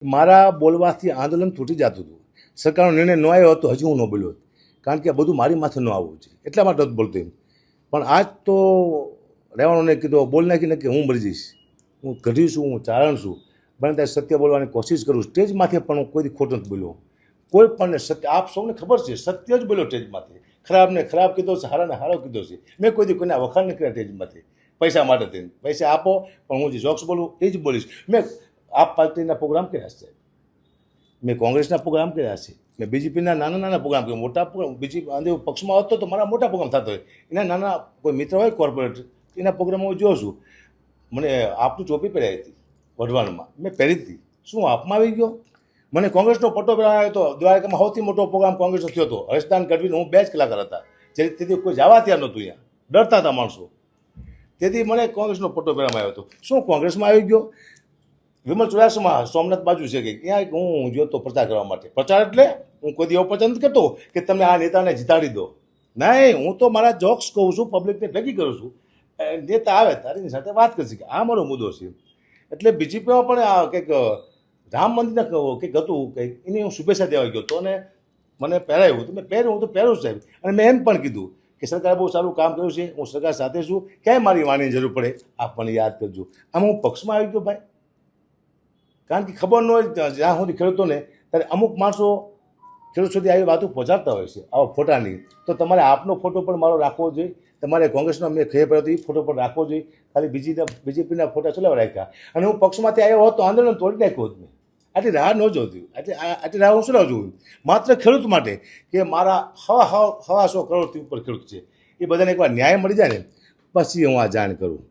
મારા બોલવાથી આંદોલન તૂટી જતું હતું. સરકારનો નિર્ણય ન આવ્યો હતો હજી હું ન બોલ્યો, કારણ કે બધું મારી માથે ન આવવું છે એટલા માટે જ બોલતો એમ. પણ આજ તો રહેવાનોને કીધું બોલ નાખીને કે હું મરી જઈશ, હું ગઢી છું, હું ચારણ છું, બને ત્યારે સત્ય બોલવાની કોશિશ કરું. સ્ટેજ માથે પણ હું કોઈ ખોટું નથી બોલ્યો. કોઈ પણ સત્ય, આપ સૌને ખબર છે, સત્ય જ બોલ્યો સ્ટેજ માથે. ખરાબને ખરાબ કીધો છે, હારાને હારો કીધો છે. મેં કોઈ દી કોઈના વખાણ નહીં કર્યા સ્ટેજ માથે પૈસા માટે થઈને. પૈસા આપો પણ હું જે જોક્સ બોલું એ જ બોલીશ. મેં આપ પાર્ટીના પ્રોગ્રામ કર્યા છે, મેં કોંગ્રેસના પ્રોગ્રામ કર્યા છે, મેં બીજેપીના નાના નાના પ્રોગ્રામ કર્યા. મોટા પ્રોગ્રામ બીજી અંદર પક્ષમાં હોત તો મારા મોટા પ્રોગ્રામ થતો હોય. એના નાના કોઈ મિત્ર હોય કોર્પોરેટ, એના પ્રોગ્રામો હું જોઉં છું. મને આપની ટોપી પહેરાઈ હતી વઢવાણમાં, મેં પહેરી હતી. શું આપમાં આવી ગયો? મને કોંગ્રેસનો પટ્ટો પહેરાવ્યો હતો. દ્વારકામાં સૌથી મોટો પ્રોગ્રામ કોંગ્રેસનો થયો હતો. હર્ષદાન ગઢવીનો હું 2 જ કલાકાર હતા. તેથી કોઈ જવા ત્યાં નહોતું, અહીંયા ડરતા હતા માણસો. તેથી મને કોંગ્રેસનો પટ્ટો પહેરવામાં આવ્યો હતો. શું કોંગ્રેસમાં આવી ગયો? વિમલ ચોરાસમાં સોમનાથ બાજુ છે કે ત્યાં હું ગયો તો પ્રચાર કરવા માટે. પ્રચાર એટલે હું કોઈ એવો પ્રચાર નથી કરતો કે તમે આ નેતાને જીતાડી દો. નહીં, હું તો મારા જોક્સ કહું છું, પબ્લિકને ભેગી કરું છું. નેતા આવે તારીની સાથે વાત કરશે કે આ મારો મુદ્દો છે. એટલે બીજેપીમાં પણ આ કંઈક રામ મંદિરના કંઈક હતું, કંઈક એની હું શુભેચ્છા દેવા ગયો હતો અને મને પહેરાવ્યું તો મેં પહેર્યું. હું તો પહેરું સાહેબ. અને મેં એમ પણ કીધું કે સરકારે બહુ સારું કામ કર્યું છે, હું સરકાર સાથે છું, ક્યાંય મારી વાણીની જરૂર પડે આપ મને યાદ કરજો. આમ હું પક્ષમાં આવી ગયો ભાઈ, કારણ કે ખબર ન હોય જ્યાં સુધી ખેડૂતોને, ત્યારે અમુક માણસો ખેડૂત સુધી આવી વાતો પહોંચાડતા હોય છે આવા ફોટાની. તો તમારે આપનો ફોટો પણ મારો રાખવો જોઈએ. તમારે કોંગ્રેસનો મેં ખેર પડ્યો હતો એ ફોટો પણ રાખવો જોઈએ. ખાલી બીજેપીના ફોટા ચલાવવા રાખ્યા. અને હું પક્ષમાંથી આવ્યો હોત તો આંદોલન તોડી નાખ્યું હોત મેં. આટલી રાહ ન જોતી. આટલી રાહ હું શું જોઉં? માત્ર ખેડૂત માટે, કે મારા 100 કરોડથી ઉપર ખેડૂત છે, એ બધાને એકવાર ન્યાય મળી જાય ને પછી હું આ જાણ કરું.